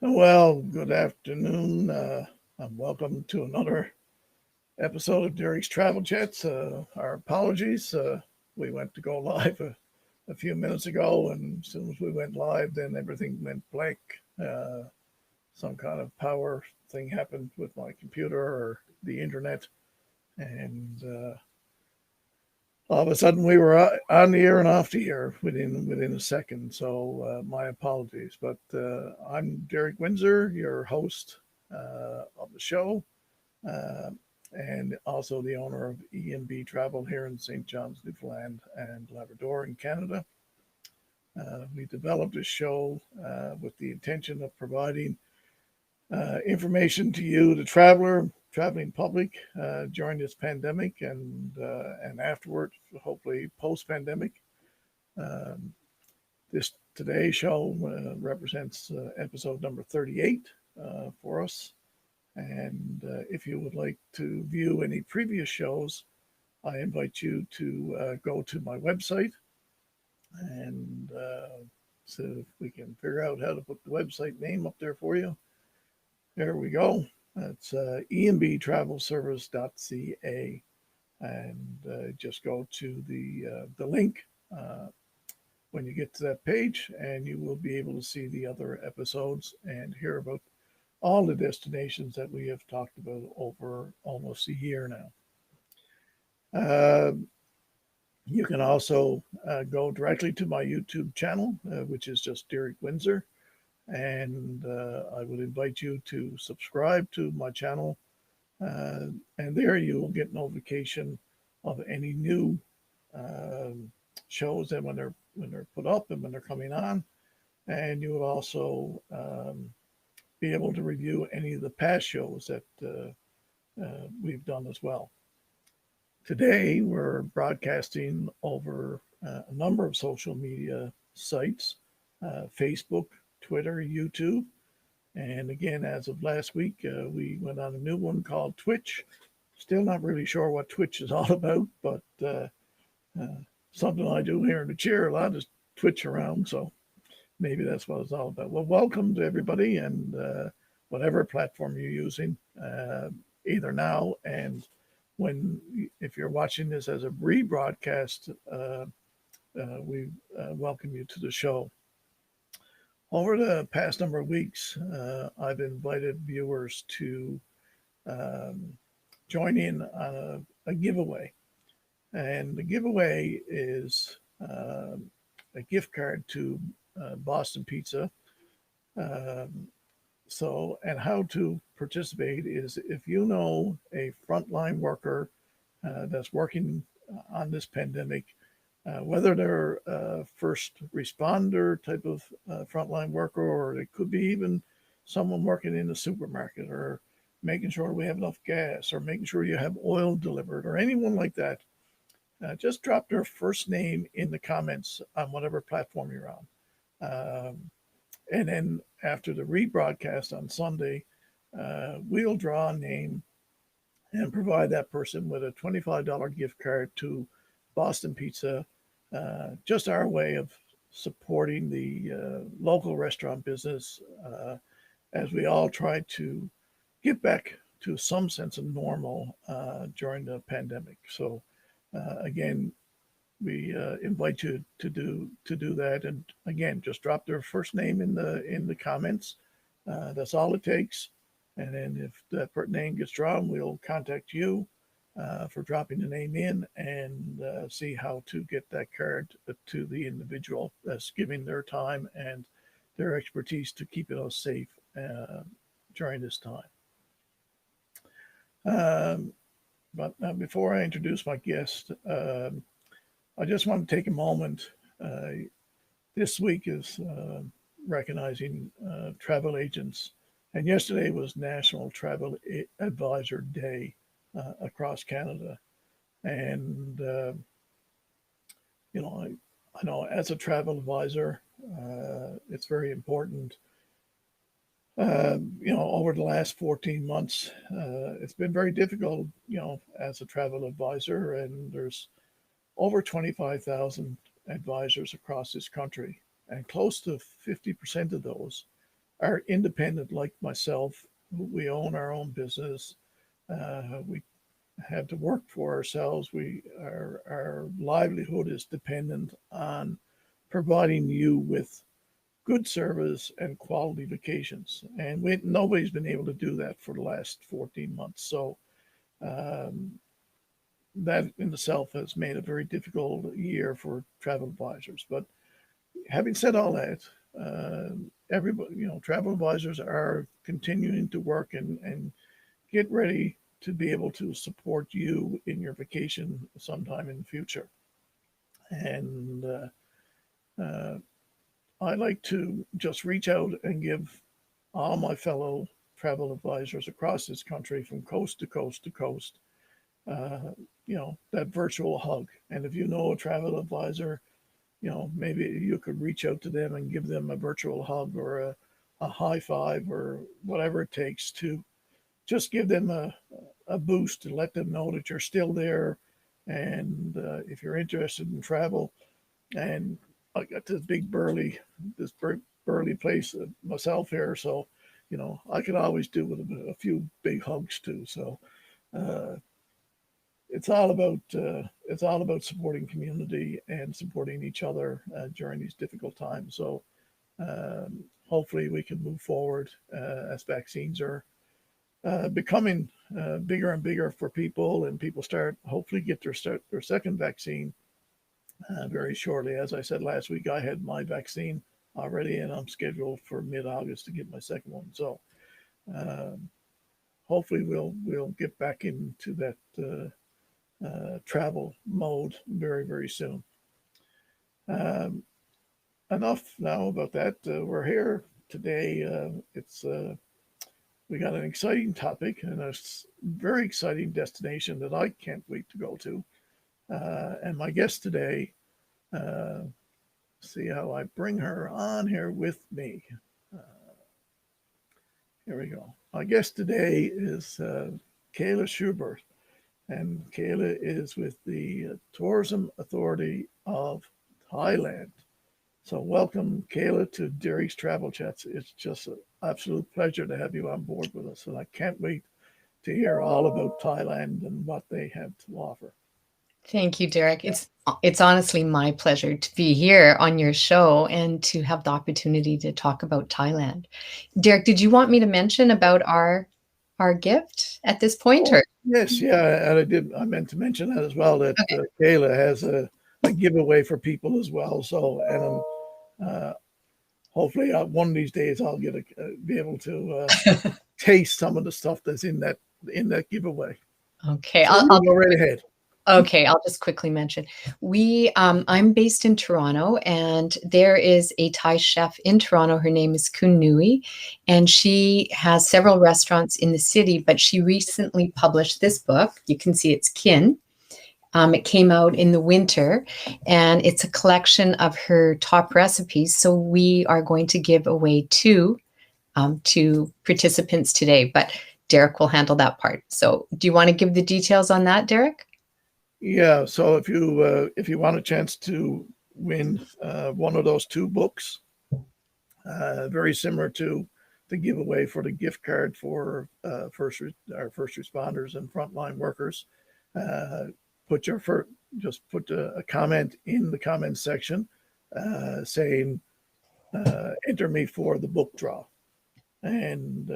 Well, good afternoon, and welcome to another episode of Derek's Travel Chats. Our apologies. We went to go live a few minutes ago, and as soon as we went live, then everything went blank. Some kind of power thing happened with my computer or the internet, and all of a sudden we were on the air and off the air within a second. So my apologies, but I'm Derek Windsor, your host of the show, uh, and also the owner of E&B Travel here in St. John's, Newfoundland and Labrador in Canada. We developed this show with the intention of providing information to you, the traveling public, during this pandemic and afterwards, hopefully post pandemic. Um, this today's show represents episode number 38 for us. And if you would like to view any previous shows, I invite you to go to my website and so if we can figure out how to put the website name up there for you. There we go. That's embtravelservice.ca, and just go to the link when you get to that page, and you will be able to see the other episodes and hear about all the destinations that we have talked about over almost a year now. Uh, you can also go directly to my YouTube channel, which is just Derek Windsor, and I would invite you to subscribe to my channel, and there you will get notification of any new um, shows and when they're put up and when they're coming on, and you will also be able to review any of the past shows that we've done as well. Today we're broadcasting over a number of social media sites: Facebook, Twitter, YouTube. And again, as of last week, we went on a new one called Twitch. Still not really sure what Twitch is all about, but uh, something I do here in the chair a lot is Twitch around. So maybe that's what it's all about. Well, welcome to everybody, and whatever platform you're using, either now and when, if you're watching this as a rebroadcast, we welcome you to the show. Over the past number of weeks, I've invited viewers to um, join in on a giveaway. And the giveaway is a gift card to Boston Pizza. Um, and how to participate is if you know a frontline worker that's working on this pandemic, whether they're a first responder type of frontline worker, or it could be even someone working in the supermarket, or making sure we have enough gas, or making sure you have oil delivered, or anyone like that. Just drop their first name in the comments on whatever platform you're on. And then after the rebroadcast on Sunday, we'll draw a name and provide that person with a $25 gift card to Boston Pizza. Just our way of supporting the local restaurant business as we all try to get back to some sense of normal during the pandemic. So again, we invite you to do that, and again, just drop their first name in the comments. That's all it takes, and then if that name gets drawn, we'll contact you for dropping the name in, and see how to get that card to the individual that's giving their time and their expertise to keeping us safe during this time. Um, but before I introduce my guest, I just want to take a moment. This week is recognizing travel agents, and yesterday was National Travel Advisor Day across Canada. And I know as a travel advisor, it's very important. Over the last 14 months, it's been very difficult, as a travel advisor, and there's over 25,000 advisors across this country, and close to 50% of those are independent like myself. We own our own business. We have to work for ourselves. Our livelihood is dependent on providing you with good service and quality vacations. And nobody's been able to do that for the last 14 months. So um, that in itself has made a very difficult year for travel advisors. But having said all that, everybody, travel advisors are continuing to work and get ready to be able to support you in your vacation sometime in the future. And uh, I like to just reach out and give all my fellow travel advisors across this country from coast to coast to coast, uh, that virtual hug. And if you know a travel advisor, maybe you could reach out to them and give them a virtual hug or a high five or whatever it takes to just give them a boost to let them know that you're still there. And if you're interested in travel, and I got this burly place myself here, so I could always do with a few big hugs too. So uh, it's all about supporting community and supporting each other during these difficult times. So hopefully we can move forward as vaccines are becoming bigger and bigger for people, and people hopefully get their second vaccine very shortly. As I said last week, I had my vaccine already, and I'm scheduled for mid-August to get my second one. So um, hopefully we'll get back into that travel mode very very soon. Um, Enough now about that. We're here today. It's We got an exciting topic and a very exciting destination that I can't wait to go to. And my guest today, uh, see how I bring her on here with me. Uh, Here we go. My guest today is Kayla Schubert, and Kayla is with the Tourism Authority of Thailand. So, welcome, Kayla, to Derek's Travel Chats. It's just an absolute pleasure to have you on board with us, and I can't wait to hear all about Thailand and what they have to offer. Thank you, Derek. It's honestly my pleasure to be here on your show and to have the opportunity to talk about Thailand. Derek, did you want me to mention about our gift at this point, Oh, or yes, yeah, and I meant to mention that as well. That okay? Kayla has a giveaway for people as well. So, and hopefully, one of these days, I'll be able to taste some of the stuff that's in that giveaway. Okay, So you go right ahead. okay, I'll just quickly mention. I'm based in Toronto, and there is a Thai chef in Toronto. Her name is Kun Nui, and she has several restaurants in the city. But she recently published this book. You can see it's Kin. It came out in the winter, and it's a collection of her top recipes. So we are going to give away two to participants today. But Derek will handle that part. So, do you want to give the details on that, Derek? Yeah. So if you want a chance to win one of those two books, very similar to the giveaway for the gift card for our first responders and frontline workers. Uh, put your just put a comment in the comment section saying enter me for the book draw, and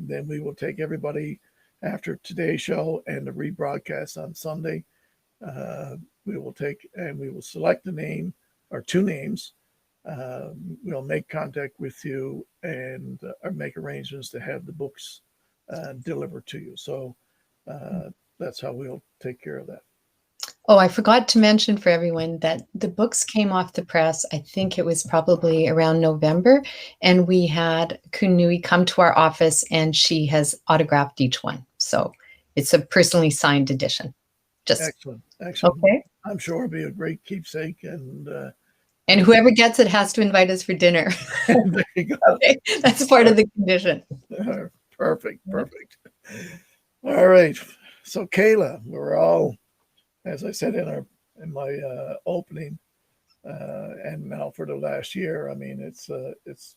then we will take everybody after today's show and the rebroadcast on Sunday. Uh, we will take and we will select the name or two names. We'll make contact with you and make arrangements to have the books delivered to you. So that's how we'll take care of that. Oh, I forgot to mention for everyone that the books came off the press. I think it was probably around November, and we had Kunui come to our office, and she has autographed each one. So it's a personally signed edition. Just Excellent, excellent. okay. I'm sure it'll be a great keepsake, and And whoever gets it has to invite us for dinner. there you go. Okay, that's part of the condition. Perfect, perfect. All right. So Kayla, we're all, as I said in my opening, and now for the last year. I mean, it's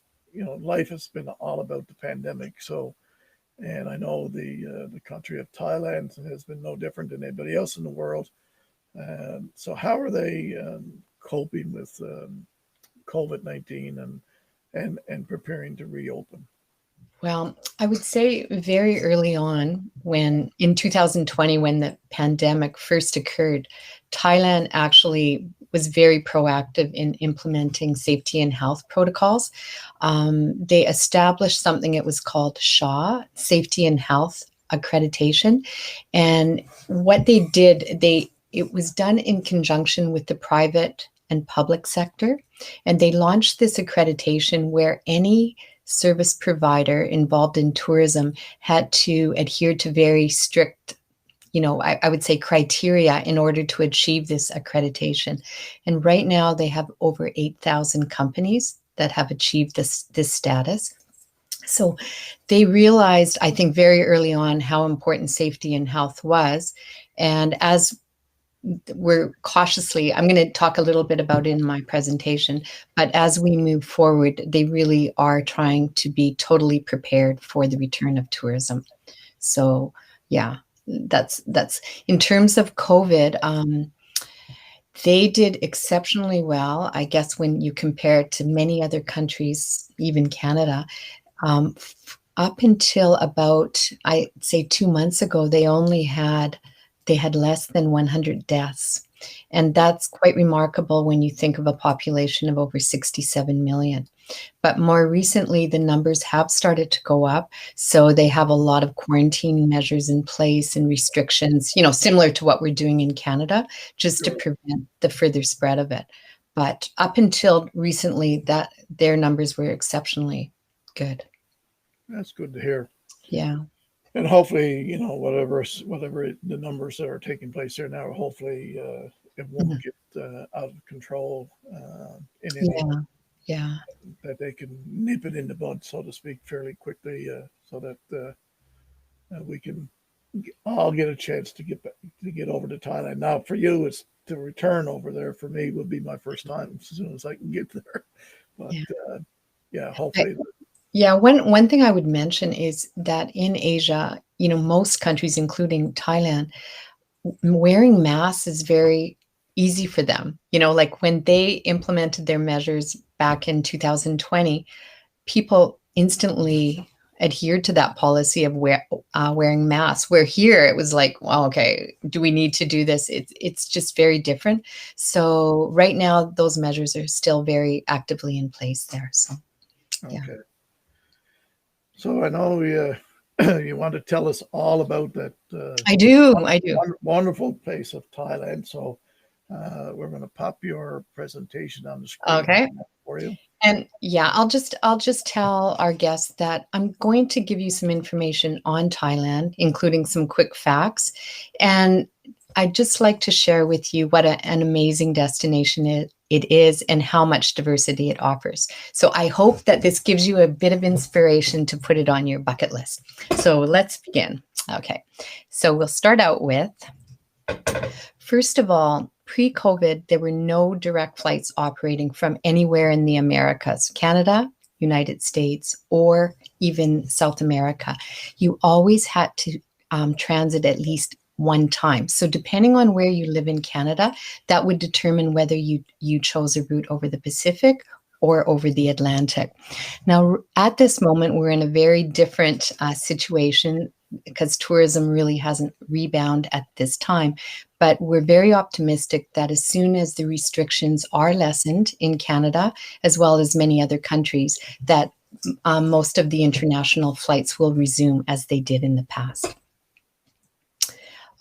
life has been all about the pandemic. So, and I know the country of Thailand has been no different than anybody else in the world. So, how are they coping with COVID-19 and preparing to reopen? Well, I would say very early on, when in 2020, when the pandemic first occurred, Thailand actually was very proactive in implementing safety and health protocols. They established something it was called SHA, Safety and Health Accreditation. And what they did, it was done in conjunction with the private and public sector. And they launched this accreditation where any service provider involved in tourism had to adhere to very strict, I would say criteria in order to achieve this accreditation. And right now they have over 8,000 companies that have achieved this status. So they realized, I think, very early on how important safety and health was. And as I'm going to talk a little bit about it in my presentation, but as we move forward, they really are trying to be totally prepared for the return of tourism. So yeah, that's in terms of COVID. They did exceptionally well, I guess, when you compare it to many other countries, even Canada. Up until about, I'd say 2 months ago, they had less than 100 deaths. And that's quite remarkable when you think of a population of over 67 million. But more recently, the numbers have started to go up. So they have a lot of quarantine measures in place and restrictions, similar to what we're doing in Canada, just to prevent the further spread of it. But up until recently, their numbers were exceptionally good. That's good to hear. Yeah. And hopefully, whatever the numbers that are taking place there now, hopefully it won't get out of control in any that they can nip it in the bud, so to speak, fairly quickly, so that we can all get a chance to get over to Thailand. Now, for you, it's to return over there. For me, would be my first time as soon as I can get there. But hopefully. Yeah, one thing I would mention is that in Asia, most countries, including Thailand, wearing masks is very easy for them. Like when they implemented their measures back in 2020, people instantly adhered to that policy of wearing masks. Where here it was like, well, okay, do we need to do this? It's just very different. So right now, those measures are still very actively in place there. So, yeah. Okay. So I know you want to tell us all about that. I do. Wonderful place of Thailand. So we're going to pop your presentation on the screen for you. And yeah, I'll just tell our guests that I'm going to give you some information on Thailand, including some quick facts. And I'd just like to share with you what an amazing destination it is and how much diversity it offers. So I hope that this gives you a bit of inspiration to put it on your bucket list. So let's begin. Okay, so we'll start out with, first of all, pre-COVID, there were no direct flights operating from anywhere in the Americas, Canada, United States, or even South America. You always had to transit at least one time. So depending on where you live in Canada, that would determine whether you chose a route over the Pacific or over the Atlantic. Now, at this moment, we're in a very different situation because tourism really hasn't rebounded at this time. But we're very optimistic that as soon as the restrictions are lessened in Canada, as well as many other countries, that most of the international flights will resume as they did in the past.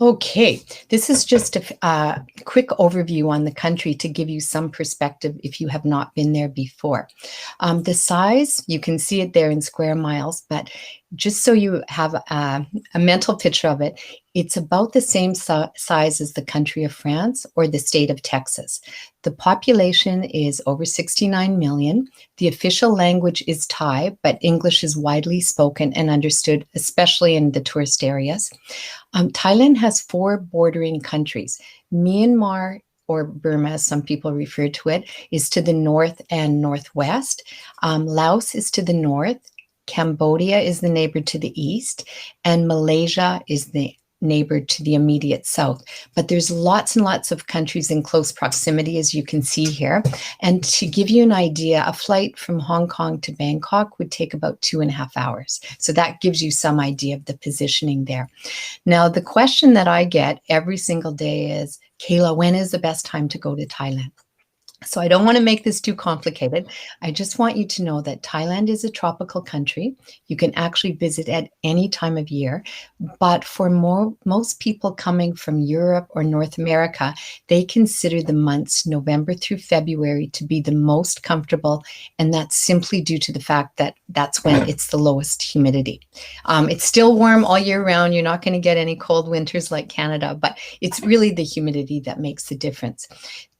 Okay, this is just a quick overview on the country to give you some perspective if you have not been there before. The size, you can see it there in square miles, but just so you have a mental picture of it, it's about the same size as the country of France or the state of Texas. The population is over 69 million. The official language is Thai, but English is widely spoken and understood, especially in the tourist areas. Thailand has 4 bordering countries: Myanmar, or Burma, as some people refer to it, is to the north and northwest. Laos is to the north. Cambodia is the neighbor to the east, and Malaysia is the neighbor to the immediate south. But there's lots and lots of countries in close proximity, as you can see here. And to give you an idea, a flight from Hong Kong to Bangkok would take about 2.5 hours. So that gives you some idea of the positioning there. Now, the question that I get every single day is, Kayla, when is the best time to go to Thailand? So I don't want to make this too complicated. I just want you to know that Thailand is a tropical country. You can actually visit at any time of year. But for most people coming from Europe or North America, they consider the months November through February to be the most comfortable. And that's simply due to the fact that that's when it's the lowest humidity. It's still warm all year round. You're not going to get any cold winters like Canada, but it's really the humidity that makes the difference.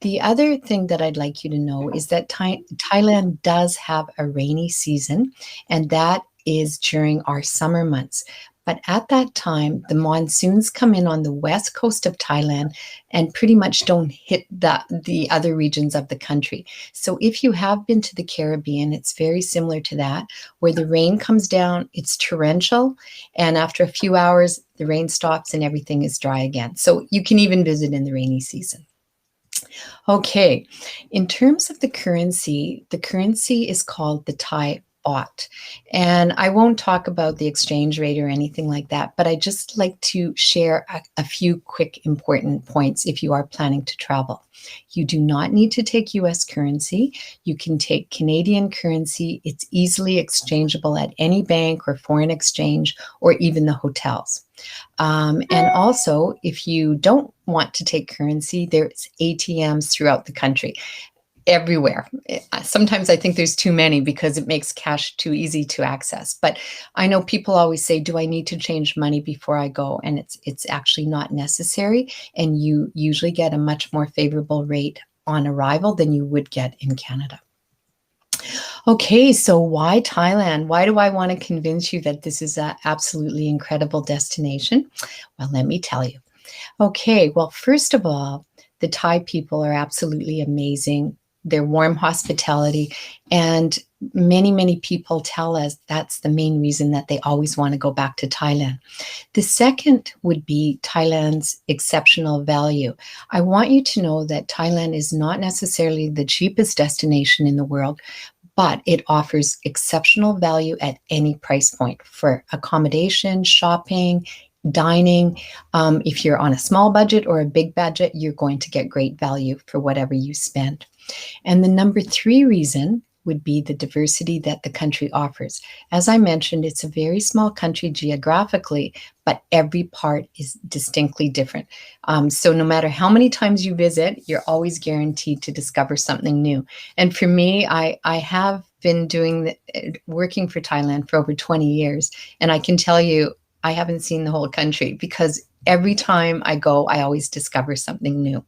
The other thing that I'd like you to know is that Thailand does have a rainy season, and that is during our summer months. But at that time, the monsoons come in on the west coast of Thailand and pretty much don't hit the other regions of the country. So if you have been to the Caribbean, it's very similar to that, where the rain comes down, it's torrential, and after a few hours, the rain stops and everything is dry again. So you can even visit in the rainy season. Okay, in terms of the currency is called the Thai baht. And I won't talk about the exchange rate or anything like that, but I just like to share a few quick important points if you are planning to travel. You do not need to take US currency. You can take Canadian currency. It's easily exchangeable at any bank or foreign exchange or even the hotels. And also, if you don't want to take currency, there's ATMs throughout the country, everywhere. Sometimes I think there's too many because it makes cash too easy to access. But I know people always say, do I need to change money before I go? And it's actually not necessary. And you usually get a much more favorable rate on arrival than you would get in Canada. Okay, so why Thailand? Why do I want to convince you that this is an absolutely incredible destination? Well, let me tell you. Okay, well, first of all, the Thai people are absolutely amazing. Their warm hospitality, and many, many people tell us that's the main reason that they always want to go back to Thailand. The second would be Thailand's exceptional value. I want you to know that Thailand is not necessarily the cheapest destination in the world, but it offers exceptional value at any price point for accommodation, shopping, dining. If you're on a small budget or a big budget, you're going to get great value for whatever you spend. And the number 3 reason would be the diversity that the country offers. As I mentioned, it's a very small country geographically, but every part is distinctly different. So no matter how many times you visit, you're always guaranteed to discover something new. And for me, I have been working for Thailand for over 20 years, and I can tell you, I haven't seen the whole country because every time I go, I always discover something new.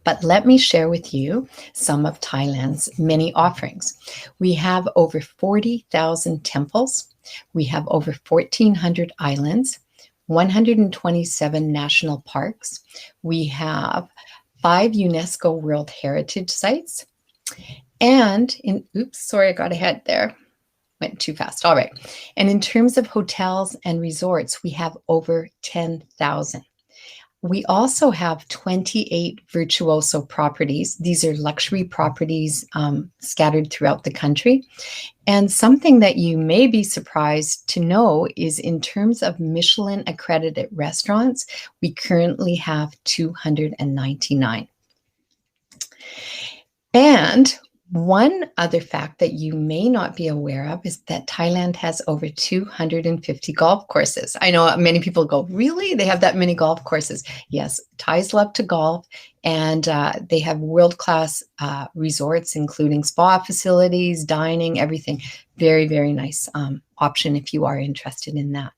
But let me share with you some of Thailand's many offerings. We have over 40,000 temples. We have over 1,400 islands, 127 national parks. We have 5 UNESCO World Heritage Sites. And oops, sorry, I got ahead there. Went too fast. All right. And in terms of hotels and resorts, we have over 10,000. We also have 28 virtuoso properties. These are luxury properties scattered throughout the country. And something that you may be surprised to know is in terms of Michelin accredited restaurants, we currently have 299. And one other fact that you may not be aware of is that Thailand has over 250 golf courses. I know many people go, really? They have that many golf courses? Yes, Thais love to golf, and they have world-class resorts, including spa facilities, dining, everything. Very, very nice option if you are interested in that.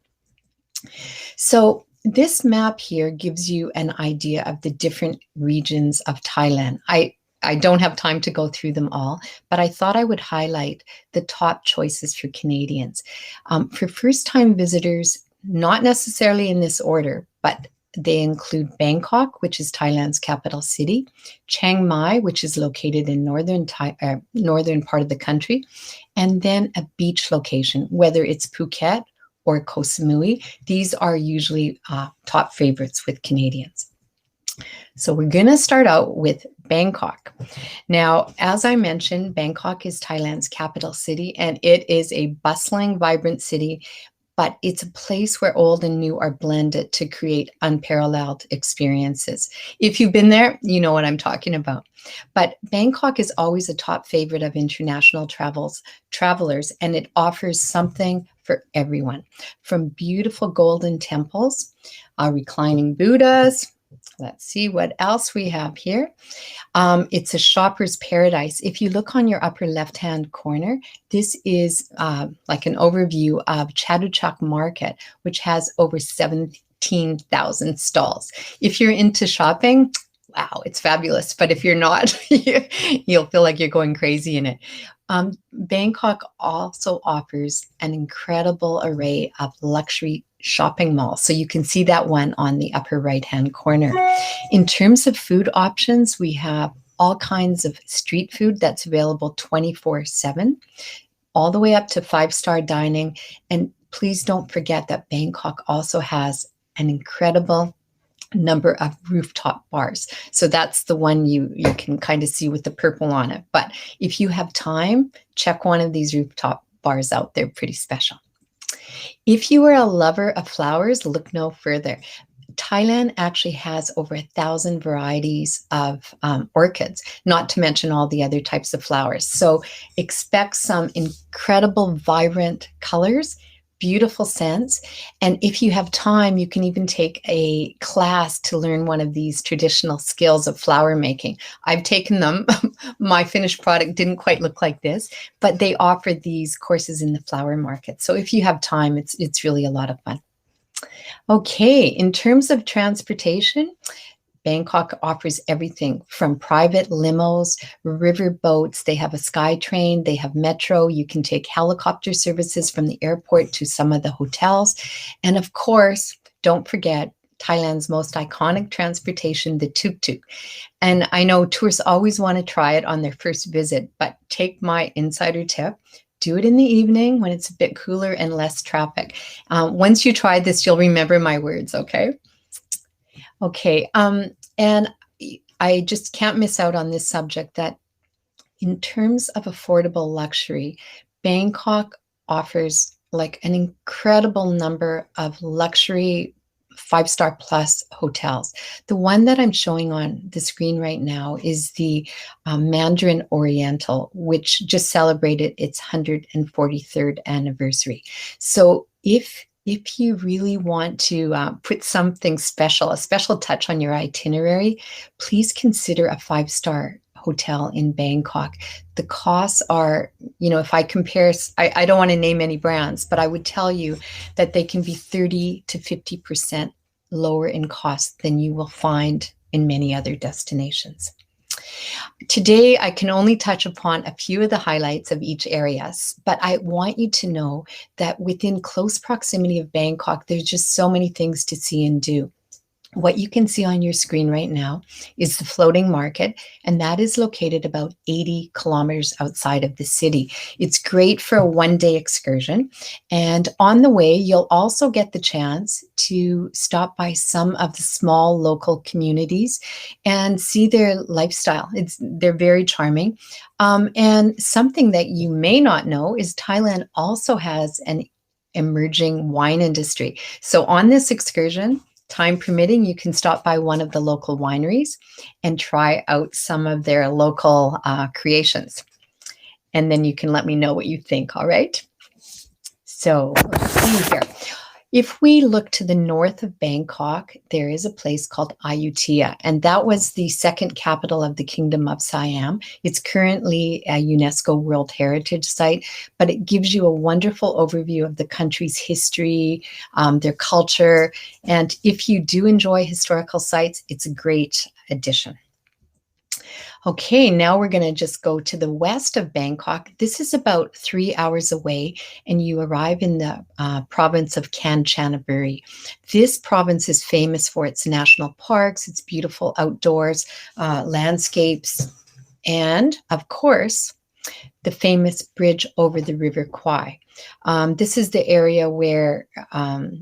So this map here gives you an idea of the different regions of Thailand. I don't have time to go through them all, but I thought I would highlight the top choices for Canadians. For first-time visitors, not necessarily in this order, but They include Bangkok, which is Thailand's capital city, Chiang Mai, which is located in northern part of the country, and then a beach location, whether it's Phuket or Koh Samui. These are usually top favorites with Canadians. So we're going to start out with Bangkok. Now, as I mentioned, Bangkok is Thailand's capital city, and it is a bustling, vibrant city, but it's a place where old and new are blended to create unparalleled experiences. If you've been there, you know what I'm talking about. But Bangkok is always a top favorite of international travelers, and it offers something for everyone, from beautiful golden temples, reclining Buddhas. Let's see what else we have here. It's a shopper's paradise. If you look on your upper left-hand corner, this is like an overview of Chatuchak Market, which has over 17,000 stalls. If you're into shopping, wow, it's fabulous. But if you're not, you'll feel like you're going crazy in it. Bangkok also offers an incredible array of luxury shopping malls. So you can see that one on the upper right-hand corner. In terms of food options, we have all kinds of street food that's available 24/7, all the way up to 5-star dining. And please don't forget that Bangkok also has an incredible number of rooftop bars. So that's the one you can kind of see with the purple on it. But if you have time, check one of these rooftop bars out. They're pretty special. If you are a lover of flowers, look no further. Thailand actually has over 1,000 varieties of orchids, not to mention all the other types of flowers. So expect some incredible, vibrant colors, beautiful scents. And if you have time, you can even take a class to learn one of these traditional skills of flower making. I've taken them. My finished product didn't quite look like this, but they offer these courses in the flower market. So if you have time, it's really a lot of fun. Okay, in terms of transportation, Bangkok offers everything from private limos, river boats. They have a sky train, they have metro. You can take helicopter services from the airport to some of the hotels. And of course, don't forget Thailand's most iconic transportation, the tuk-tuk. And I know tourists always want to try it on their first visit, but take my insider tip. Do it in the evening when it's a bit cooler and less traffic. Once you try this, you'll remember my words, okay? Okay, and I just can't miss out on this subject that in terms of affordable luxury, Bangkok offers like an incredible number of luxury 5-star plus hotels. The one that I'm showing on the screen right now is the Mandarin Oriental, which just celebrated its 143rd anniversary. So if you really want to put something special, a special touch on your itinerary, please consider a 5-star hotel in Bangkok. The costs are, if I compare, I don't want to name any brands, but I would tell you that they can be 30 to 50% lower in cost than you will find in many other destinations. Today, I can only touch upon a few of the highlights of each area, but I want you to know that within close proximity of Bangkok, there's just so many things to see and do. What you can see on your screen right now is the floating market, and that is located about 80 kilometers outside of the city. It's great for a one-day excursion, and on the way, you'll also get the chance to stop by some of the small local communities and see their lifestyle. They're very charming. And something that you may not know is Thailand also has an emerging wine industry. So on this excursion, time permitting, you can stop by one of the local wineries and try out some of their local creations. And then you can let me know what you think, all right? So let's see here. If we look to the north of Bangkok, there is a place called Ayutthaya, and that was the second capital of the Kingdom of Siam. It's currently a UNESCO World Heritage Site, but it gives you a wonderful overview of the country's history, their culture, and if you do enjoy historical sites, it's a great addition. Okay, now we're going to just go to the west of Bangkok. This is about 3 hours away, and you arrive in the province of Kanchanaburi. This province is famous for its national parks, its beautiful outdoors, landscapes, and of course, the famous bridge over the River Kwai. This is the area where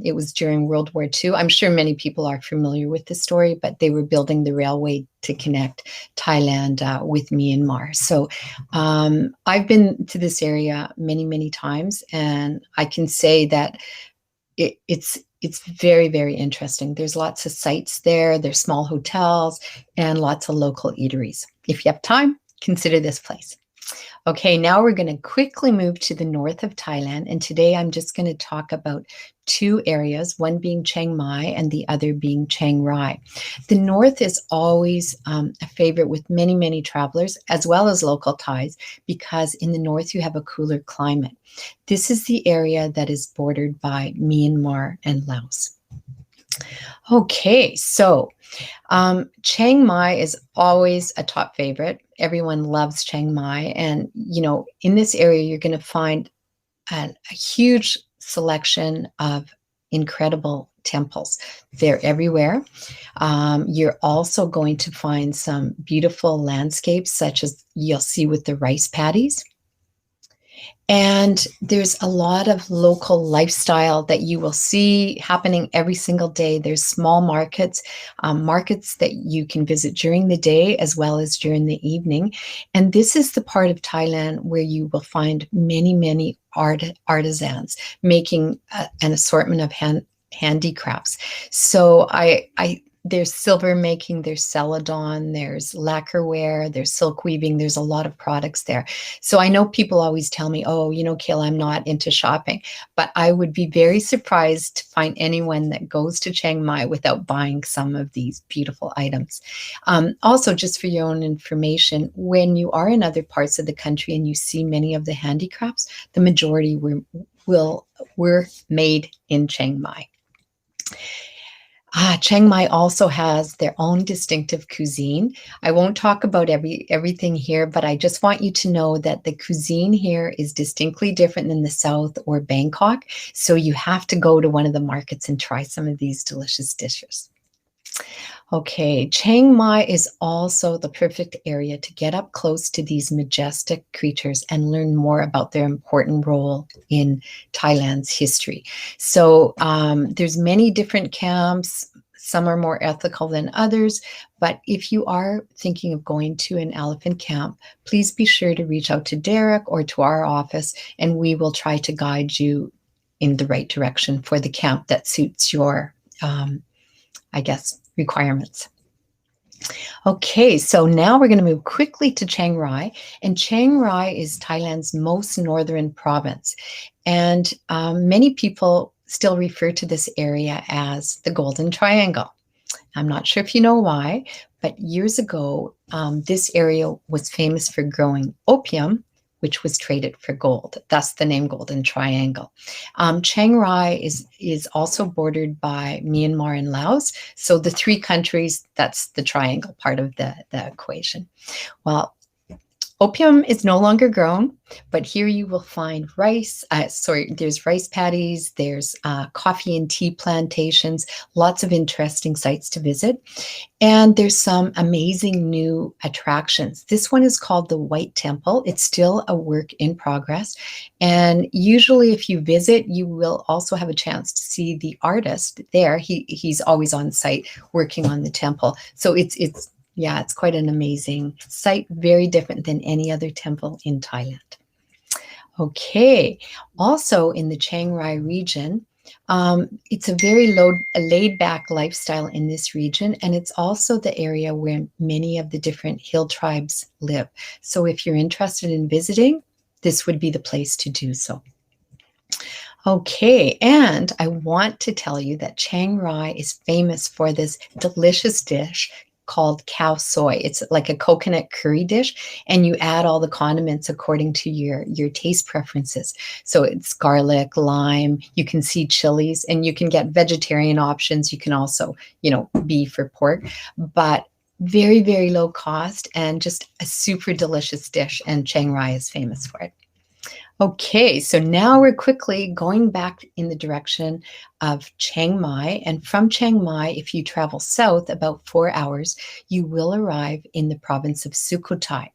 it was during World War II. I'm sure many people are familiar with the story, but they were building the railway to connect Thailand with Myanmar. So I've been to this area many, many times, and I can say that it's very, very interesting. There's lots of sites there. There's small hotels and lots of local eateries. If you have time, consider this place. Okay, now we're going to quickly move to the north of Thailand. And today I'm just going to talk about two areas, one being Chiang Mai and the other being Chiang Rai. The north is always a favorite with many, many travelers, as well as local Thais, because in the north you have a cooler climate. This is the area that is bordered by Myanmar and Laos. Okay, so Chiang Mai is always a top favorite. Everyone loves Chiang Mai. And, you know, in this area, you're going to find a huge selection of incredible temples. They're everywhere. You're also going to find some beautiful landscapes, such as you'll see with the rice paddies. And there's a lot of local lifestyle that you will see happening every single day. There's small markets, markets that you can visit during the day as well as during the evening. And this is the part of Thailand where you will find many, many artisans making an assortment of handicrafts. So there's silver making, there's celadon, there's lacquerware, there's silk weaving, there's a lot of products there. So I know people always tell me, oh, you know, Gail, I'm not into shopping, but I would be very surprised to find anyone that goes to Chiang Mai without buying some of these beautiful items. Also, just for your own information, when you are in other parts of the country and you see many of the handicrafts, the majority were made in Chiang Mai. Chiang Mai also has their own distinctive cuisine. I won't talk about everything here, but I just want you to know that the cuisine here is distinctly different than the South or Bangkok. So you have to go to one of the markets and try some of these delicious dishes. Okay, Chiang Mai is also the perfect area to get up close to these majestic creatures and learn more about their important role in Thailand's history. So there's many different camps. Some are more ethical than others, but if you are thinking of going to an elephant camp, please be sure to reach out to Derek or to our office, and we will try to guide you in the right direction for the camp that suits your, requirements. Okay, so now we're going to move quickly to Chiang Rai, and Chiang Rai is Thailand's most northern province, and many people still refer to this area as the Golden Triangle. I'm not sure if you know why, but years ago, this area was famous for growing opium, which was traded for gold. Thus the name Golden Triangle. Chiang Rai is also bordered by Myanmar and Laos. So the three countries, that's the triangle part of the equation. Well, opium is no longer grown, but here you will find rice. There's rice paddies, there's coffee and tea plantations, lots of interesting sites to visit. And there's some amazing new attractions. This one is called the White Temple. It's still a work in progress. And usually if you visit, you will also have a chance to see the artist there. He's always on site working on the temple. So it's quite an amazing site, very different than any other temple in Thailand. Okay, also in the Chiang Rai region, it's a very laid-back lifestyle in this region, and it's also the area where many of the different hill tribes live. So if you're interested in visiting, this would be the place to do so. Okay, and I want to tell you that Chiang Rai is famous for this delicious dish called cow soy. It's like a coconut curry dish, and you add all the condiments according to your taste preferences. So it's garlic, lime, you can see chilies, and you can get vegetarian options. You can also, beef or pork. But Very, very low cost and just a super delicious dish. And Chiang Rai is famous for it. Okay, so now we're quickly going back in the direction of Chiang Mai. And from Chiang Mai, if you travel south about 4 hours, you will arrive in the province of Sukhothai.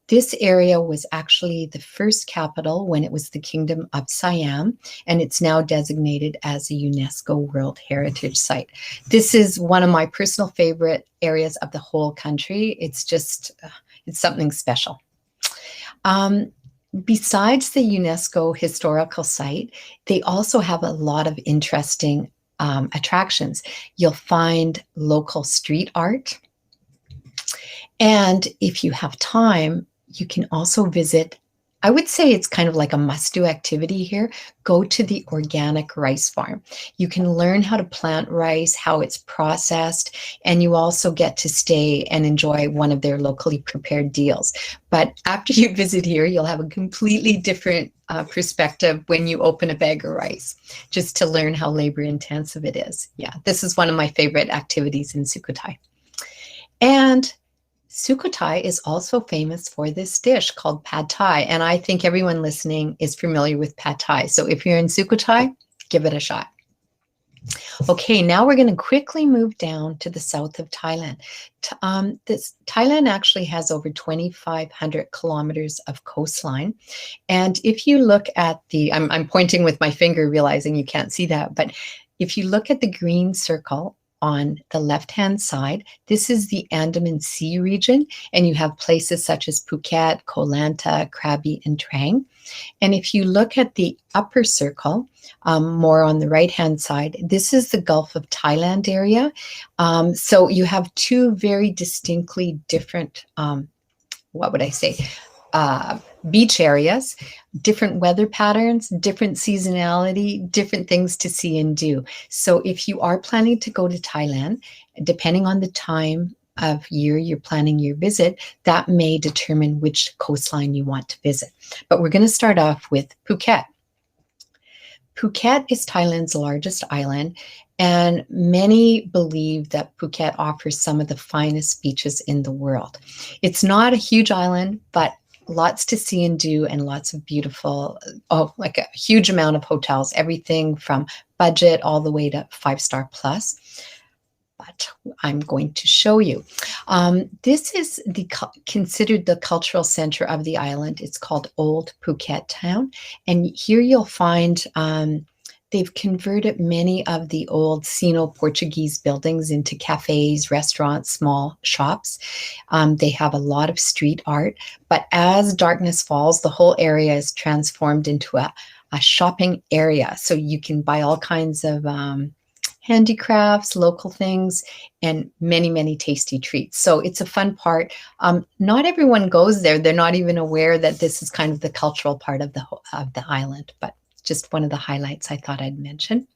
This area was actually the first capital when it was the Kingdom of Siam, and it's now designated as a UNESCO World Heritage Site. This is one of my personal favorite areas of the whole country. It's just, it's something special. Besides the UNESCO historical site, they also have a lot of interesting attractions. You'll find local street art. And if you have time, you can also visit, I would say it's kind of like a must-do activity here. Go to the organic rice farm. You can learn how to plant rice, how it's processed, and you also get to stay and enjoy one of their locally prepared deals. But after you visit here, you'll have a completely different perspective when you open a bag of rice, just to learn how labor intensive it is. Yeah, this is one of my favorite activities in Sukhothai. And Sukhothai is also famous for this dish called pad thai, and I think everyone listening is familiar with pad thai. So if you're in Sukhothai, give it a shot. Okay, now we're going to quickly move down to the south of Thailand. Thailand actually has over 2,500 kilometers of coastline, and if you look at the, I'm pointing with my finger, realizing you can't see that, but if you look at the green circle on the left-hand side, this is the Andaman Sea region, and you have places such as Phuket, Koh Lanta, Krabi, and Trang. And if you look at the upper circle, more on the right-hand side, this is the Gulf of Thailand area. So you have two very distinctly different, what would I say, beach areas, different weather patterns, different seasonality, different things to see and do. So if you are planning to go to Thailand, depending on the time of year you're planning your visit, that may determine which coastline you want to visit. But we're going to start off with Phuket. Phuket is Thailand's largest island, and many believe that Phuket offers some of the finest beaches in the world. It's not a huge island, but lots to see and do, and lots of beautiful, like a huge amount of hotels, everything from budget all the way to 5-star plus. But I'm going to show you. This is considered the cultural center of the island. It's called Old Phuket Town. And here you'll find they've converted many of the old Sino-Portuguese buildings into cafes, restaurants, small shops. They have a lot of street art. But as darkness falls, the whole area is transformed into a shopping area. So you can buy all kinds of handicrafts, local things, and many, many tasty treats. So it's a fun part. Not everyone goes there. They're not even aware that this is kind of the cultural part of the island, but just one of the highlights I thought I'd mention.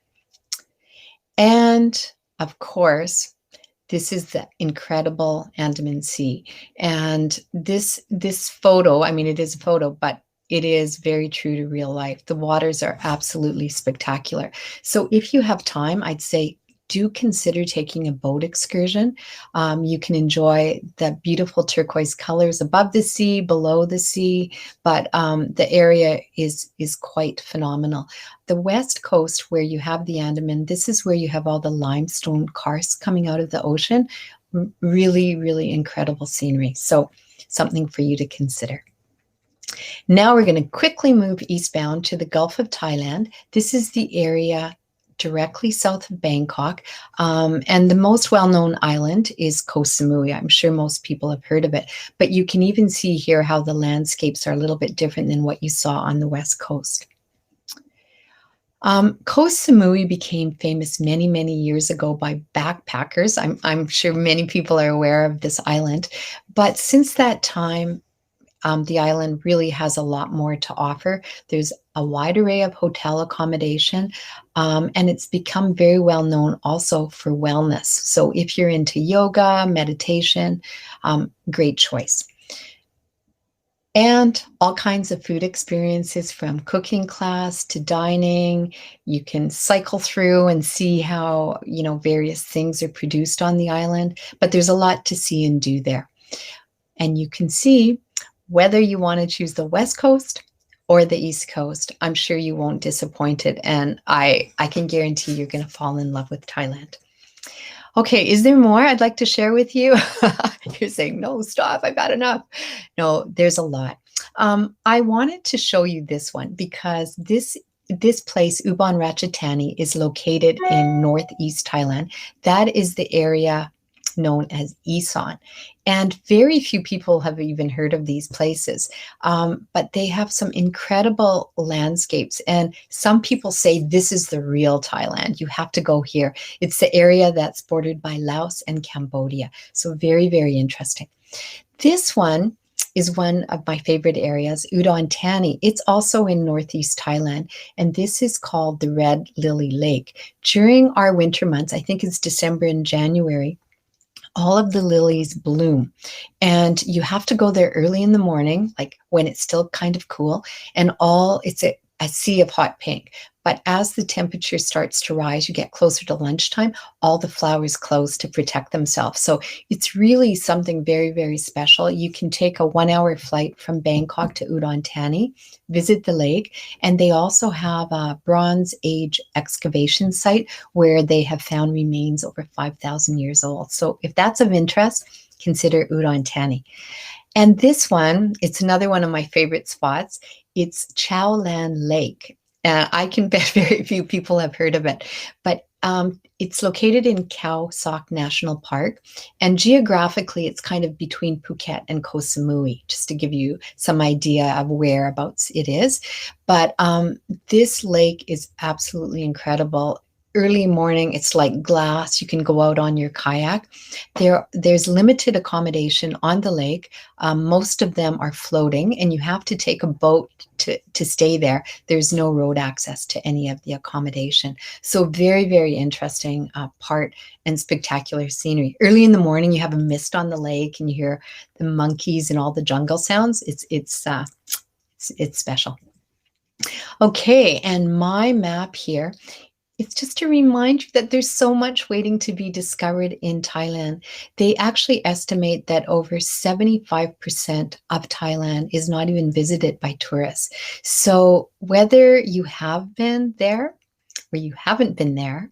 And of course, this is the incredible Andaman Sea. And this photo, I mean, it is a photo, but it is very true to real life. The waters are absolutely spectacular. So if you have time, I'd say do consider taking a boat excursion. You can enjoy the beautiful turquoise colors above the sea, below the sea, but the area is quite phenomenal. The west coast, where you have the Andaman, this is where you have all the limestone karsts coming out of the ocean. Really, really incredible scenery. So something for you to consider. Now we're going to quickly move eastbound to the Gulf of Thailand. This is the area directly south of Bangkok. And the most well-known island is Koh Samui. I'm sure most people have heard of it. But you can even see here how the landscapes are a little bit different than what you saw on the west coast. Koh Samui became famous many, many years ago by backpackers. I'm sure many people are aware of this island. But since that time, the island really has a lot more to offer. There's a wide array of hotel accommodation, and it's become very well known also for wellness. So if you're into yoga, meditation, great choice. And all kinds of food experiences from cooking class to dining. You can cycle through and see how, various things are produced on the island, but there's a lot to see and do there. And you can see whether you want to choose the West Coast or the East Coast. I'm sure you won't disappoint it. And I can guarantee you're going to fall in love with Thailand. Okay, is there more I'd like to share with you? You're saying, no, stop, I've had enough. No, there's a lot. I wanted to show you this one because this place, Ubon Ratchathani, is located in northeast Thailand. That is the area known as Isan. And very few people have even heard of these places, but they have some incredible landscapes. And some people say this is the real Thailand. You have to go here. It's the area that's bordered by Laos and Cambodia. So very, very interesting. This one is one of my favorite areas, UDON THANI. It's also in northeast Thailand, and this is called the Red Lily Lake. During our winter months, I think it's December and January, all of the lilies bloom, and you have to go there early in the morning, like when it's still kind of cool, and it's a sea of hot pink. But as the temperature starts to rise, you get closer to lunchtime, all the flowers close to protect themselves. So it's really something very, very special. You can take a 1-hour flight from Bangkok to Udon Thani, visit the lake, and they also have a Bronze Age excavation site where they have found remains over 5,000 years old. So if that's of interest, consider Udon Thani. And this one, it's another one of my favorite spots. It's Chow Lan Lake. I can bet very few people have heard of it, but it's located in Khao Sok National Park, and geographically it's kind of between Phuket and Koh Samui, just to give you some idea of whereabouts it is. But this lake is absolutely incredible. Early morning, it's like glass. You can go out on your kayak. There's limited accommodation on the lake. Most of them are floating, and you have to take a boat to stay there. There's no road access to any of the accommodation. So very, very interesting part and spectacular scenery. Early in the morning, you have a mist on the lake, and you hear the monkeys and all the jungle sounds. It's special. Okay, and my map here. It's just to remind you that there's so much waiting to be discovered in Thailand. They actually estimate that over 75% of Thailand is not even visited by tourists. So whether you have been there or you haven't been there,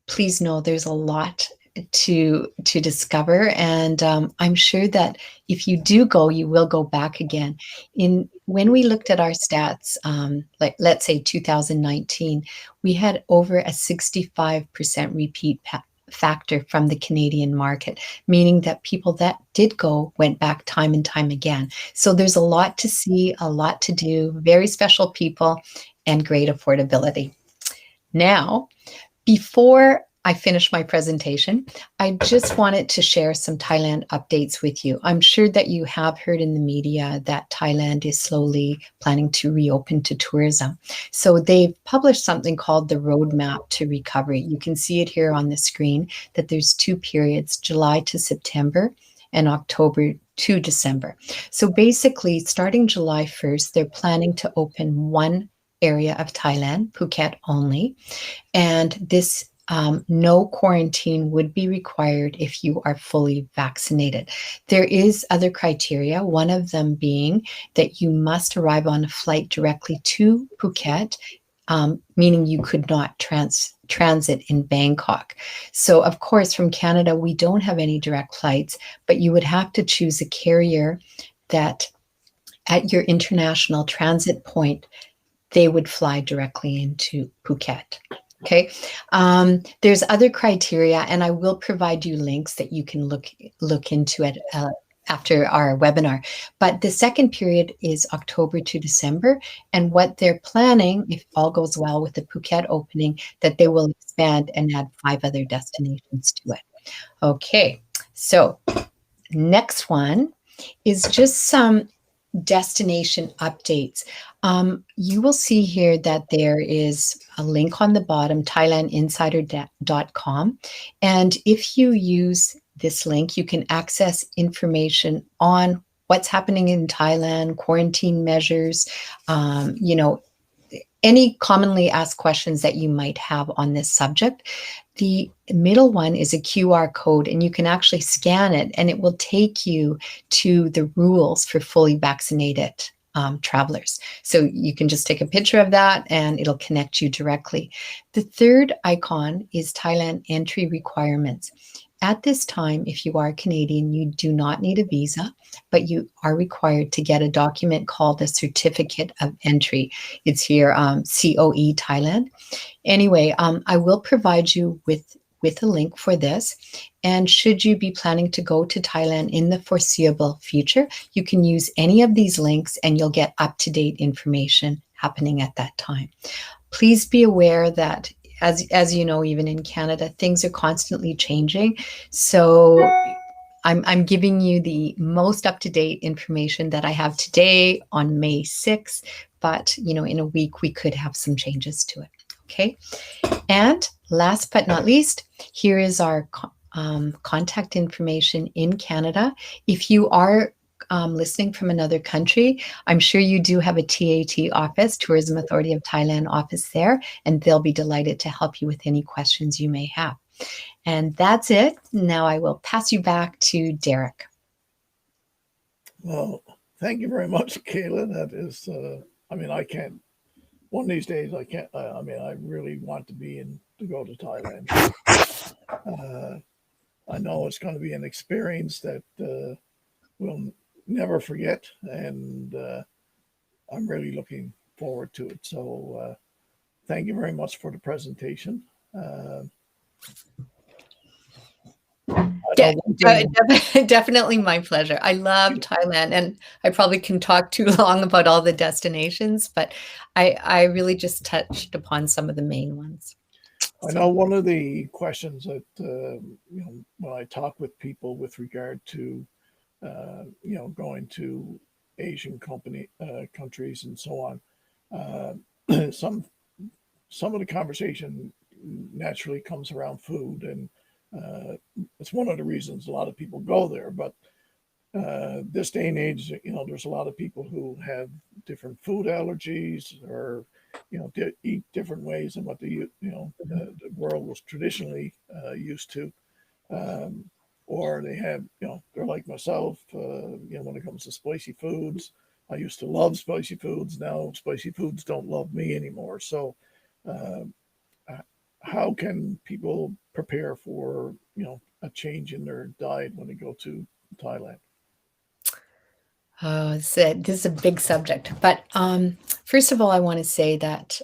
please know there's a lot to discover, and I'm sure that if you do go, you will go back again. When we looked at our stats, like let's say 2019, we had over a 65% repeat factor from the Canadian market, meaning that people that did go went back time and time again. So there's a lot to see, a lot to do, very special people, and great affordability. Now, before I finish my presentation, I just wanted to share some Thailand updates with you. I'm sure that you have heard in the media that Thailand is slowly planning to reopen to tourism. So they've published something called the Roadmap to Recovery. You can see it here on the screen, that there's 2 periods, July to September and October to December. So basically, starting July 1st, they're planning to open one area of Thailand, Phuket only, and this no quarantine would be required if you are fully vaccinated. There is other criteria, one of them being that you must arrive on a flight directly to Phuket, meaning you could not transit in Bangkok. So of course, from Canada, we don't have any direct flights, but you would have to choose a carrier that at your international transit point, they would fly directly into Phuket. Okay, there's other criteria, and I will provide you links that you can look into it after our webinar. But the second period is October to December, and what they're planning, if all goes well with the Phuket opening, that they will expand and add 5 other destinations to it. Okay, so next one is just some destination updates. You will see here that there is a link on the bottom, thailandinsider.com. And if you use this link, you can access information on what's happening in Thailand, quarantine measures, you know, any commonly asked questions that you might have on this subject. The middle one is a QR code, and you can actually scan it, and it will take you to the rules for fully vaccinated travelers. So you can just take a picture of that and it'll connect you directly. The third icon is Thailand entry requirements. At this time, if you are Canadian, you do not need a visa, but you are required to get a document called a Certificate of Entry. It's here, COE Thailand. Anyway, I will provide you with a link for this. And should you be planning to go to Thailand in the foreseeable future, you can use any of these links and you'll get up-to-date information happening at that time. Please be aware that as you know, even in Canada, things are constantly changing. So I'm giving you the most up-to-date information that I have today on May 6th, but you know, in a week we could have some changes to it. Okay. And last but not least, here is our contact information in Canada. If you are listening from another country, I'm sure you do have a TAT office, Tourism Authority of Thailand office there, and they'll be delighted to help you with any questions you may have. And that's it. Now I will pass you back to Derek. Well, thank you very much, Kayla. That is, I mean, I can't, one of these days I can't, I mean, I really want to go to Thailand. I know it's going to be an experience that we'll never forget, and I'm really looking forward to it. So thank you very much for the presentation. Definitely my pleasure. I love Thailand, and I probably can talk too long about all the destinations, but I really just touched upon some of the main ones. I know one of the questions that you know, when I talk with people with regard to you know, going to Asian countries and so on, some of the conversation naturally comes around food, and it's one of the reasons a lot of people go there. But this day and age, you know, there's a lot of people who have different food allergies, or you know, eat different ways than what the the world was traditionally used to, or they have, you know, they're like myself. You know, when it comes to spicy foods, I used to love spicy foods. Now spicy foods don't love me anymore. So, how can people prepare for, you know, a change in their diet when they go to Thailand? Oh, this is a big subject. But first of all, I want to say that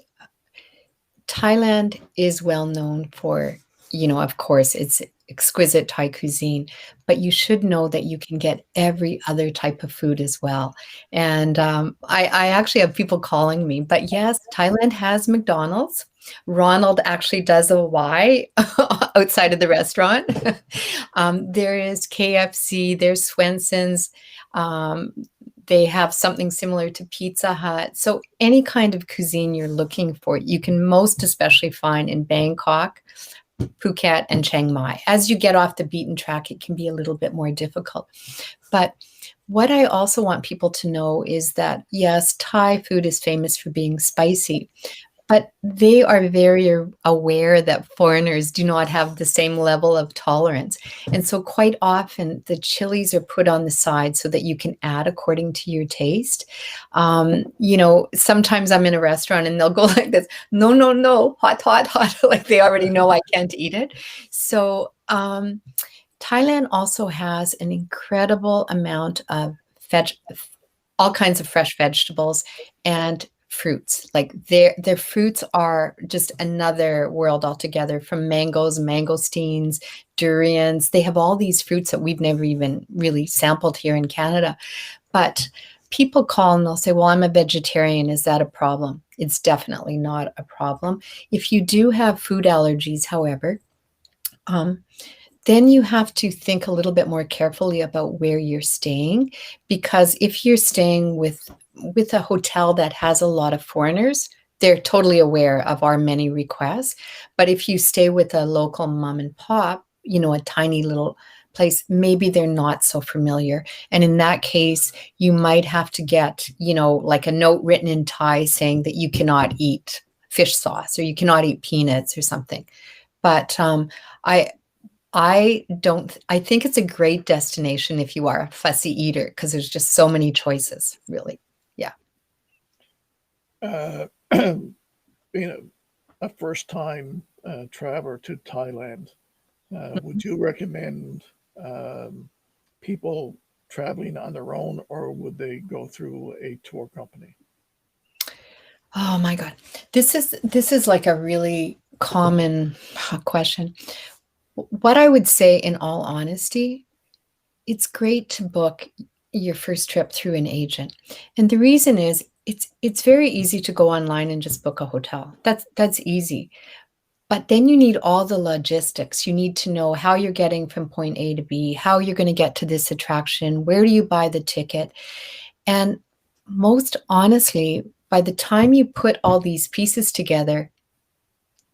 Thailand is well known for, you know, of course, it's exquisite Thai cuisine, but you should know that you can get every other type of food as well. And I actually have people calling me, but yes, Thailand has McDonald's. Ronald actually does a Y outside of the restaurant. There is KFC, there's Swenson's. They have something similar to Pizza Hut. So any kind of cuisine you're looking for, you can most especially find in Bangkok, Phuket, and Chiang Mai. As you get off the beaten track, it can be a little bit more difficult. But what I also want people to know is that, yes, Thai food is famous for being spicy, but they are very aware that foreigners do not have the same level of tolerance. And so quite often the chilies are put on the side so that you can add according to your taste. You know, sometimes I'm in a restaurant and they'll go like this, no, no, no, hot, hot, hot, like they already know I can't eat it. So Thailand also has an incredible amount of all kinds of fresh vegetables and fruits. Like their fruits are just another world altogether, from mangoes, mangosteens, durians. They have all these fruits that we've never even really sampled here in Canada. But people call and they'll say, well, I'm a vegetarian. Is that a problem? It's definitely not a problem. If you do have food allergies, however, then you have to think a little bit more carefully about where you're staying, because if you're staying with a hotel that has a lot of foreigners, they're totally aware of our many requests. But if you stay with a local mom and pop, you know, a tiny little place, maybe they're not so familiar. And in that case, you might have to get, like a note written in Thai saying that you cannot eat fish sauce or you cannot eat peanuts or something. But I I think it's a great destination if you are a fussy eater because there's just so many choices, really. Yeah. Uh, being a first time traveler to Thailand, would you recommend people traveling on their own, or would they go through a tour company? Oh my God. This is like a really common question. What I would say in all honesty, it's great to book your first trip through an agent. And the reason is it's very easy to go online and just book a hotel. That's easy. But then you need all the logistics. You need to know how you're getting from point A to B, how you're going to get to this attraction, where do you buy the ticket? And most honestly, by the time you put all these pieces together,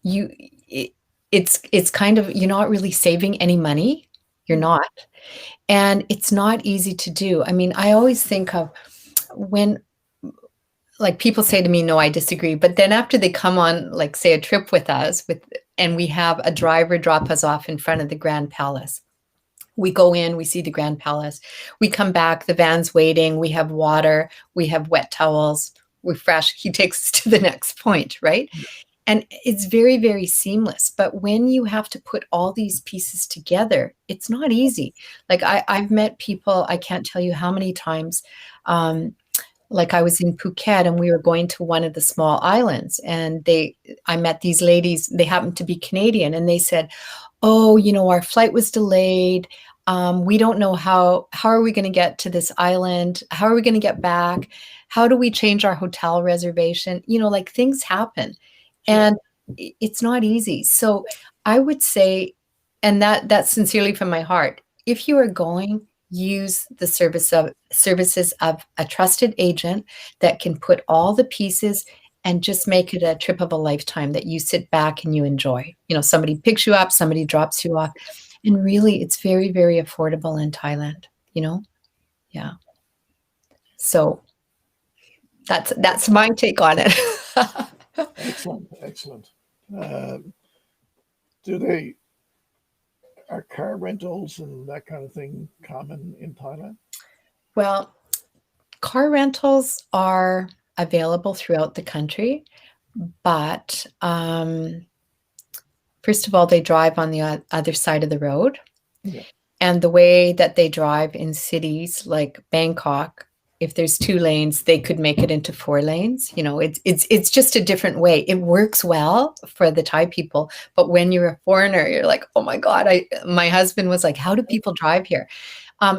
you it, it's kind of you're not really saving any money. You're Hmm. not. And it's not easy to do. I mean, I always think of when like people say to me, no, I disagree. But then after they come on, like say a trip with us and we have a driver drop us off in front of the Grand Palace. We go in, we see the Grand Palace. We come back, the van's waiting, we have water, we have wet towels, we're fresh. He takes us to the next point, right? And it's very, very seamless. But when you have to put all these pieces together, it's not easy. Like I've met people, I can't tell you how many times. Like I was in Phuket and we were going to one of the small islands and I met these ladies, they happened to be Canadian and they said, oh, our flight was delayed. We don't know how are we going to get to this island? How are we going to get back? How do we change our hotel reservation? Like things happen Sure. and it's not easy. So I would say, and that's sincerely from my heart, if you are going, use the services of a trusted agent that can put all the pieces and just make it a trip of a lifetime that you sit back and you enjoy. Somebody picks you up, somebody drops you off. And really, it's very, very affordable in Thailand, you know? Yeah. So that's my take on it. Excellent, excellent. Uh, do they are car rentals and that kind of thing common in Thailand? Well, car rentals are available throughout the country, but first of all, they drive on the other side of the road. Yeah. And the way that they drive in cities like Bangkok, if there's 2 lanes, they could make it into 4 lanes. It's just a different way. It works well for the Thai people, but when you're a foreigner, you're like, oh my God. My husband was like, how do people drive here?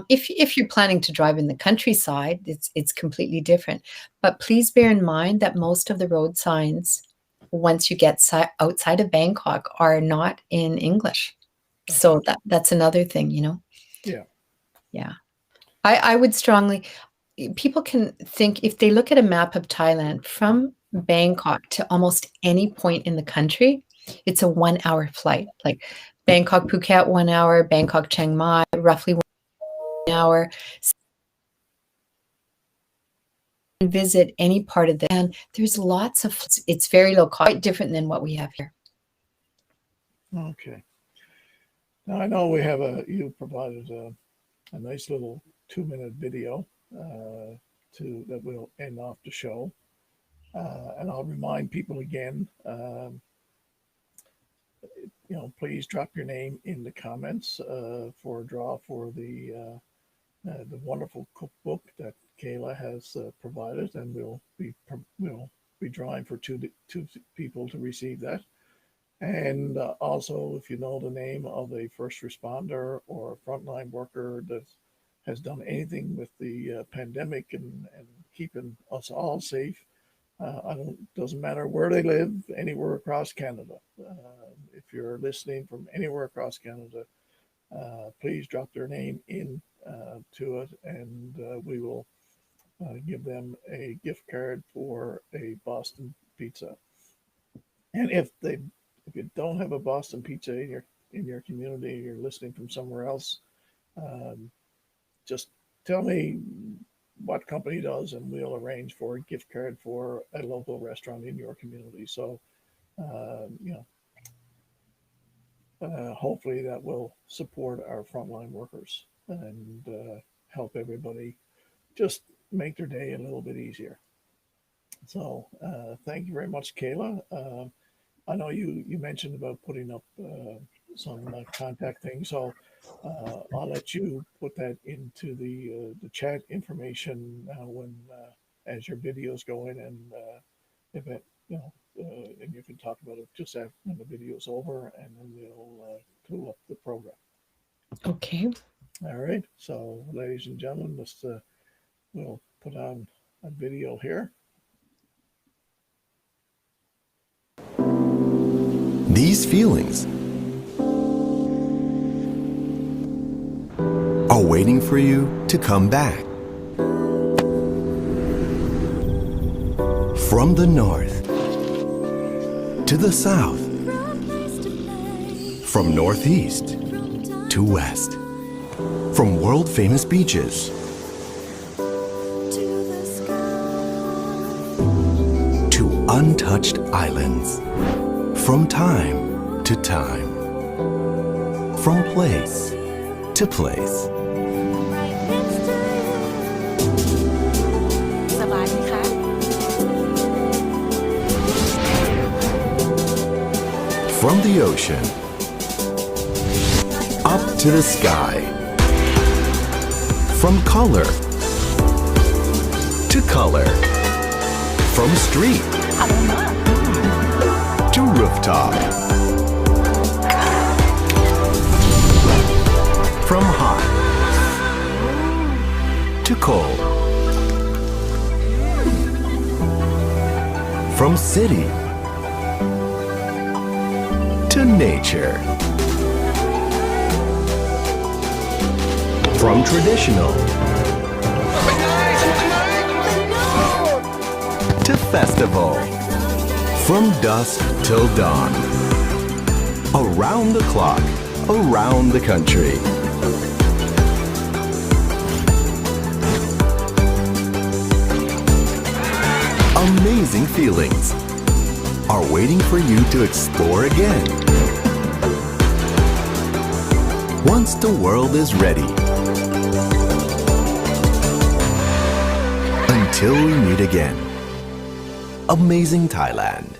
If you're planning to drive in the countryside, it's completely different. But please bear in mind that most of the road signs, once you get outside of Bangkok, are not in English. Okay. So that's another thing, Yeah. Yeah. I would strongly people can think if they look at a map of Thailand from Bangkok to almost any point in the country, it's a 1-hour flight. Like Bangkok, Phuket, 1 hour, Bangkok, Chiang Mai, roughly 1 hour. Visit any part of the and there's lots of it's very low cost, quite different than what we have here. Okay. Now I know you provided a nice little 2-minute video that will end off the show. And I'll remind people again, please drop your name in the comments for a draw for the wonderful cookbook that Kayla has provided, and we'll be drawing for two people to receive that. And also, if you know the name of a first responder or a frontline worker that has done anything with the pandemic and keeping us all safe, I don't. Doesn't matter where they live, anywhere across Canada. If you're listening from anywhere across Canada, please drop their name in to it, and we will give them a gift card for a Boston pizza. And if you don't have a Boston pizza in your community, you're listening from somewhere else, Just tell me what company does, and we'll arrange for a gift card for a local restaurant in your community. So, you know, hopefully that will support our frontline workers and help everybody just make their day a little bit easier. So, thank you very much, Kayla. I know you mentioned about putting up some contact things, so I'll let you put that into the chat information when as your videos go in, and if it and you can talk about it just after when the video's over, and then we'll tool up the program. Okay. All right. So, ladies and gentlemen, let's we'll put on a video here. These feelings are waiting for you to come back. From the north to the south, from northeast to west, from world-famous beaches to untouched islands, from time to time, from place to place. From the ocean up to the sky, from color to color, from street to rooftop, from hot to cold, from city to nature, from traditional to festival, from dusk till dawn, around the clock, around the country. Amazing feelings are waiting for you to explore again. Once the world is ready. Until we meet again. Amazing Thailand.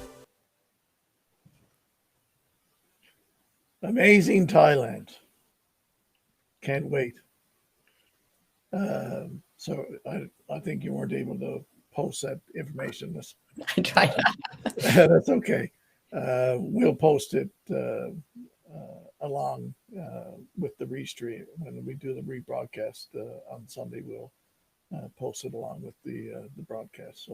Amazing Thailand. Can't wait. So I think you weren't able to post that information. I tried. That's okay. We'll post it along with the restream when we do the rebroadcast on Sunday. We'll post it along with the broadcast.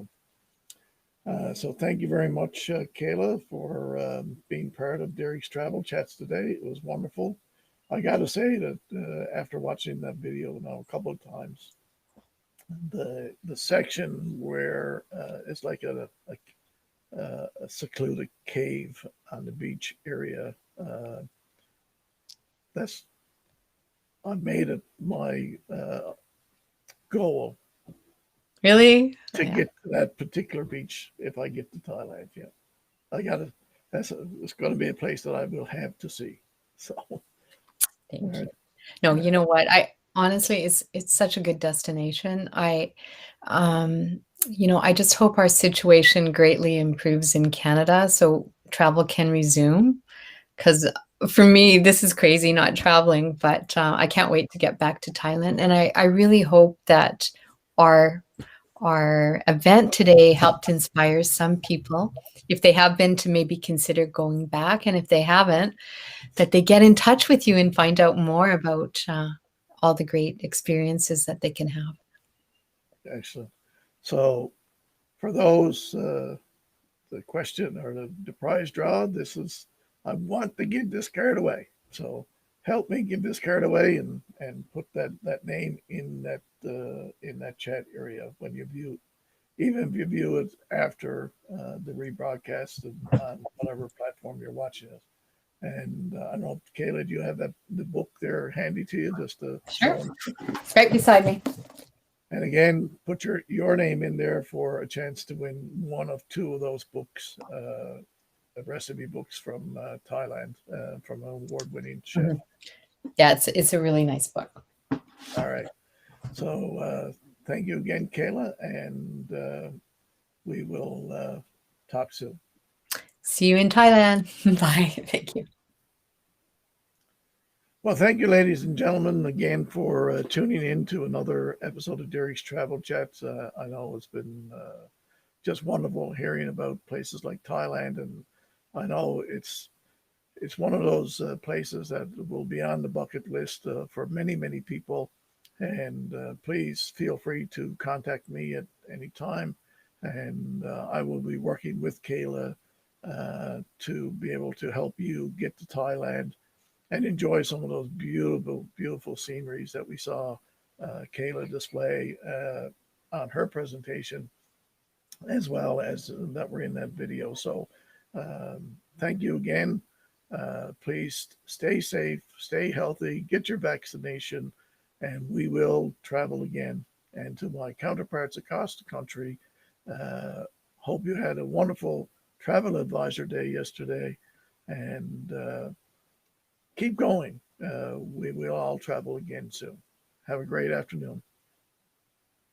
So thank you very much, Kayla, for being part of Derek's Travel Chats today. It was wonderful. I got to say that after watching that video now a couple of times, the section where it's like a secluded cave on the beach area, that's I made it my goal Really? to get to that particular beach if I get to Thailand. Yeah, I got to. It's going to be a place that I will have to see. So, Thank you. No, you know what? I honestly, it's such a good destination. I just hope our situation greatly improves in Canada so travel can resume. Because for me, this is crazy not traveling, but I can't wait to get back to Thailand. And I really hope that our event today helped inspire some people, if they have been, to maybe consider going back. And if they haven't, that they get in touch with you and find out more about all the great experiences that they can have. Excellent. So for those, the question or the prize draw, this is, I want to give this card away. So help me give this card away and put that name in that chat area when you view, even if you view it after the rebroadcast on whatever platform you're watching it. And I don't know, Kayla, do you have the book there handy to you just to Sure. show 'em? It's right beside me. And again, put your name in there for a chance to win one of two of those books, recipe books from Thailand, from an award-winning chef. Mhm. Yeah, it's a really nice book. All right. So thank you again, Kayla, and we will talk soon. See you in Thailand. Bye. Thank you. Well, thank you, ladies and gentlemen, again for tuning in to another episode of Derek's Travel Chats. I know it's been just wonderful hearing about places like Thailand, and I know it's one of those places that will be on the bucket list for many people. And please feel free to contact me at any time, and I will be working with Kayla to be able to help you get to Thailand and enjoy some of those beautiful sceneries that we saw Kayla display on her presentation, as well as that were in that video. So thank you again. Please stay safe, stay healthy, get your vaccination, and we will travel again. And to my counterparts across the country, hope you had a wonderful travel advisor day yesterday, and keep going. We will all travel again soon. Have a great afternoon.